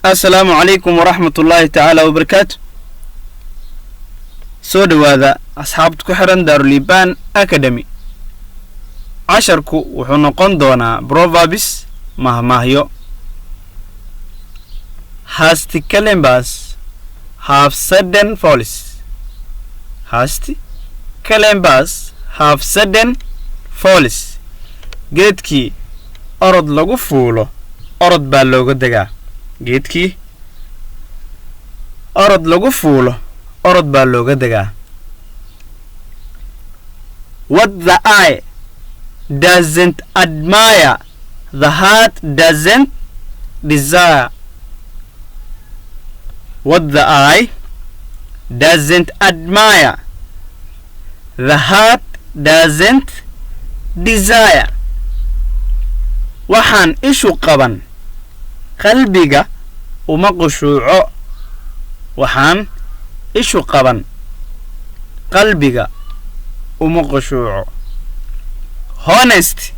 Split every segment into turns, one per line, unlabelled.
السلام عليكم ورحمة الله تعالى وبركاته. soo dhawaada asxaabta ku xiran Daaruliibaan Academy. casharku wuxuu noqon doonaa proverbs mahmaahyo. Hasty columbus have sudden falls. Hasty columbus have sudden falls. geedkii orod lagu fuulo orod baa looga degaa. geedkii orod lagu fuulo orod baa looga degaa. What the eye doesn't admire, the heart doesn't desire. What the eye doesn't admire, the heart doesn't desire. waxaan ishu qaban qalbiga uma qushuuco. waxaan ishu qaban qalbiga uma qushuuco. Honesty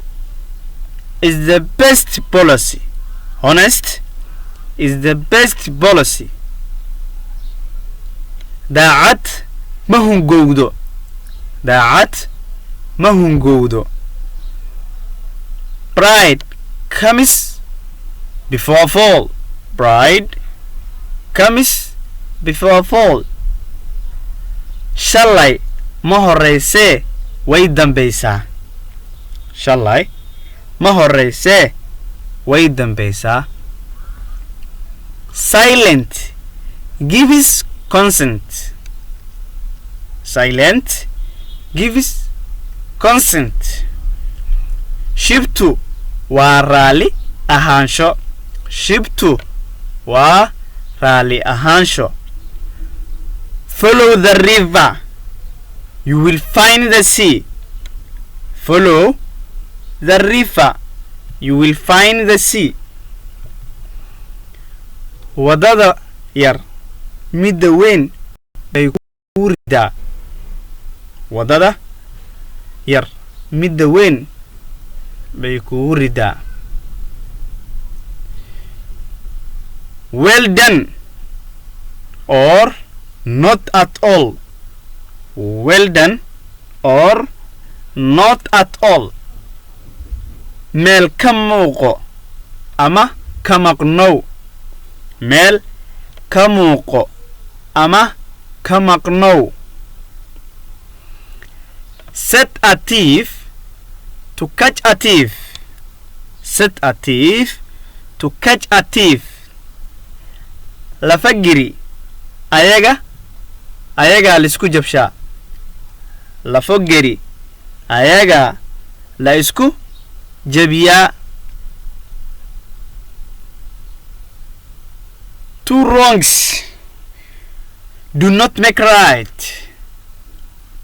is the best policy. Honest is the best policy. daacad ma hungowdo. daacad ma hungowdo. Pride comes before fall. Pride comes before fall. shalay ma horeysee way dambaysaa. shalay ma horeysee way dambaysaa. Silent gives consent. Silent gives consent. shibtu waa raali ahaansho. shibtu waa raali ahaansho. Follow the river, you will find the sea. Follow the river, you will find the sea. wadada yar midda weyn bay ku ridaa. wadada yar midda weyn bay ku ridaa. Well done or not at all. Well done or not at all. meel ka muuqo ama ka maqnow. meel ka muuqo ama ka maqnow. Set a thief to catch a thief. Set a thief to catch a thief. lafagiri ayaga lisku jabshaa. lafagiri ayaga la isku jabiyaa. Two wrongs do not make right.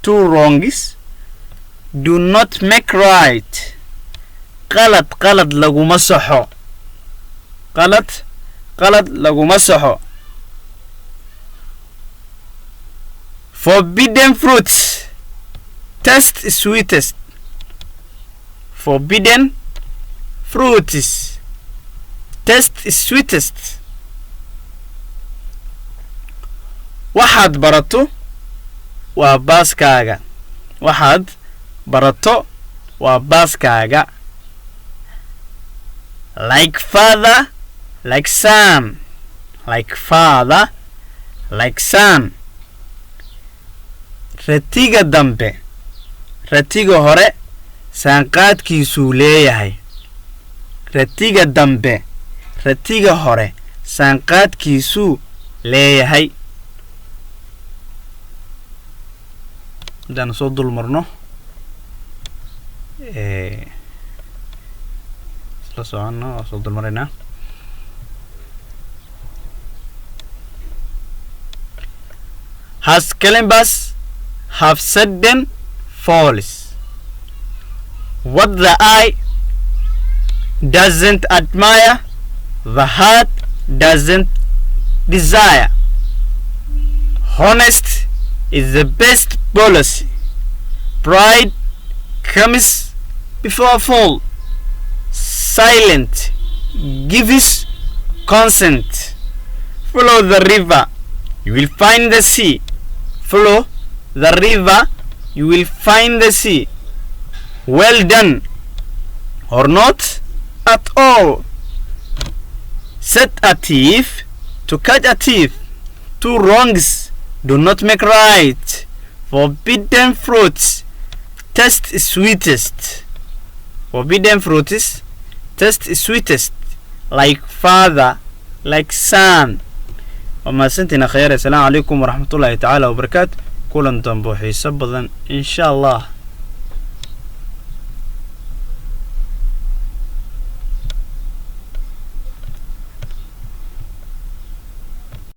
Two wrongs do not make right. qalad laguma saxo. qalad laguma saxo. Forbidden fruits taste sweetest. Forbidden fruits taste sweetest. waxaad barato waa baaskaaga. waxaad barato waa baaskaaga. Like father like son. Like father like son. ratiga dambe ratiga hore saanqaadkiisuu leeyahay. ratiga dambe ratiga hore saanqaadkiisuu leeyahay. hadaan soo dul marno isla soconno soo dul maraynaa. Has columbus have sudden falls. What the eye doesn't admire, the heart doesn't desire. Honest is the best policy. Pride comes before a fall. Silent gives consent. Follow the river. You will find the sea. Follow the river. You will find the sea. Well done. Or not at all. Set a thief to catch a thief. Two wrongs do not make right. Forbidden fruits taste sweetest. Forbidden fruits taste sweetest. Like father, like son. وما سنتنا خير. السلام عليكم ورحمة الله تعالى وبركاته. كلن تنبو حساب إن شاء الله.